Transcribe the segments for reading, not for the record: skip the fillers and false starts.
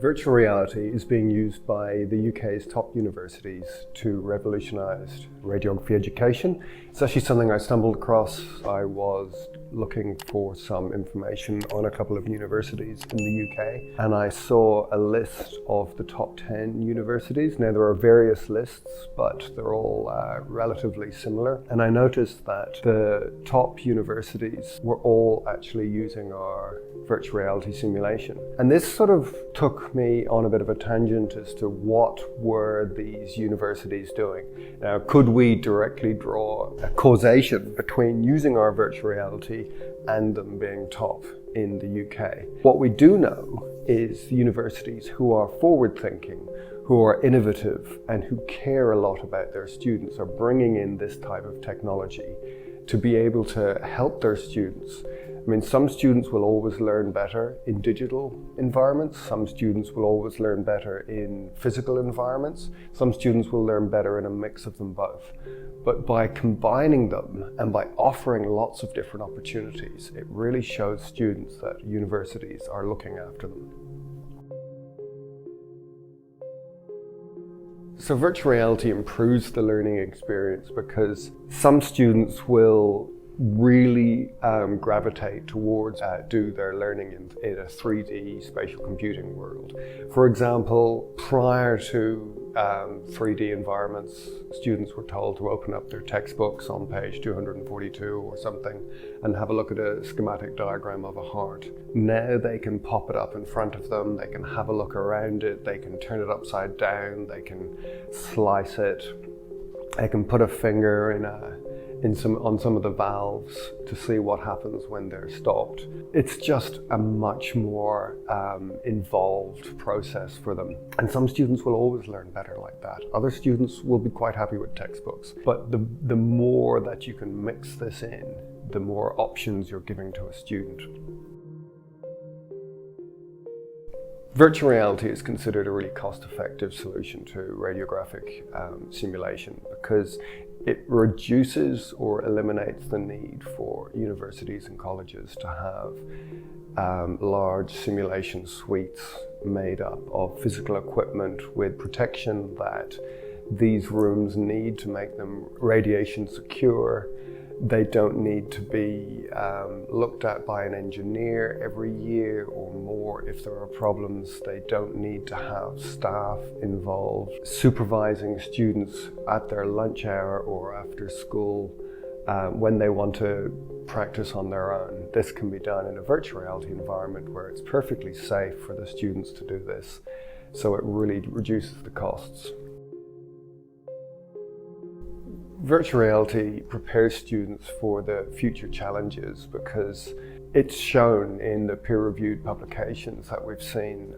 Virtual reality is being used by the UK's top universities to revolutionise radiography education. It's actually something I stumbled across. I was looking for some information on a couple of universities in the UK, and I saw a list of the top 10 universities. Now there are various lists, but they're all relatively similar. And I noticed that the top universities were all actually using our virtual reality simulation. And this sort of took me on a bit of a tangent as to what were these universities doing. Now, could we directly draw a causation between using our virtual reality and them being top in the UK? What we do know is the universities who are forward-thinking, who are innovative, and who care a lot about their students are bringing in this type of technology to be able to help their students. I mean, some students will always learn better in digital environments. Some students will always learn better in physical environments. Some students will learn better in a mix of them both. But by combining them and by offering lots of different opportunities, it really shows students that universities are looking after them. So virtual reality improves the learning experience because some students will really gravitate towards do their learning in a 3D spatial computing world. For example, prior to 3D environments, students were told to open up their textbooks on page 242 or something and have a look at a schematic diagram of a heart. Now they can pop it up in front of them, they can have a look around it, they can turn it upside down, they can slice it, they can put a finger on some of the valves to see what happens when they're stopped. It's just a much more involved process for them. And some students will always learn better like that. Other students will be quite happy with textbooks. But the more that you can mix this in, the more options you're giving to a student. Virtual reality is considered a really cost-effective solution to radiographic simulation because it reduces or eliminates the need for universities and colleges to have large simulation suites made up of physical equipment with protection that these rooms need to make them radiation secure. They don't need to be looked at by an engineer every year or more if there are problems. They don't need to have staff involved supervising students at their lunch hour or after school when they want to practice on their own. This can be done in a virtual reality environment where it's perfectly safe for the students to do this, so it really reduces the costs. Virtual reality prepares students for the future challenges because it's shown in the peer-reviewed publications that we've seen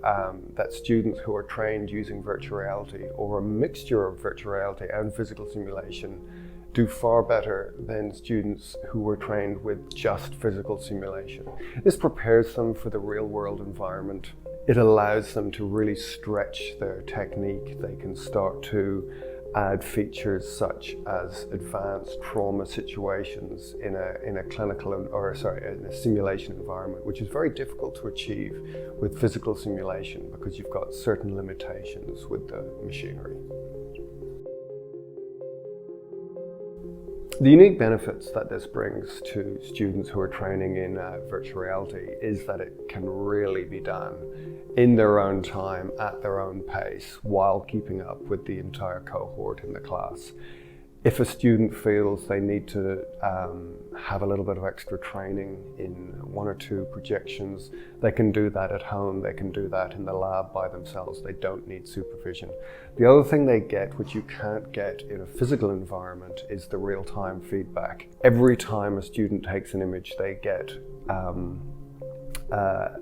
that students who are trained using virtual reality or a mixture of virtual reality and physical simulation do far better than students who were trained with just physical simulation. This prepares them for the real-world environment. It allows them to really stretch their technique. They can start to add features such as advanced trauma situations in a clinical in a simulation environment, which is very difficult to achieve with physical simulation because you've got certain limitations with the machinery. The unique benefits that this brings to students who are training in virtual reality is that it can really be done in their own time, at their own pace, while keeping up with the entire cohort in the class. If a student feels they need to have a little bit of extra training in one or two projections, they can do that at home, they can do that in the lab by themselves, they don't need supervision. The other thing they get, which you can't get in a physical environment, is the real-time feedback. Every time a student takes an image, they get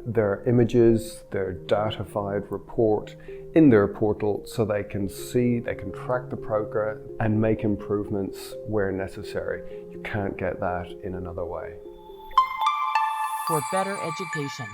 their images, their datafied report in their portal so they can see, they can track the progress and make improvements where necessary. You can't get that in another way. For better education.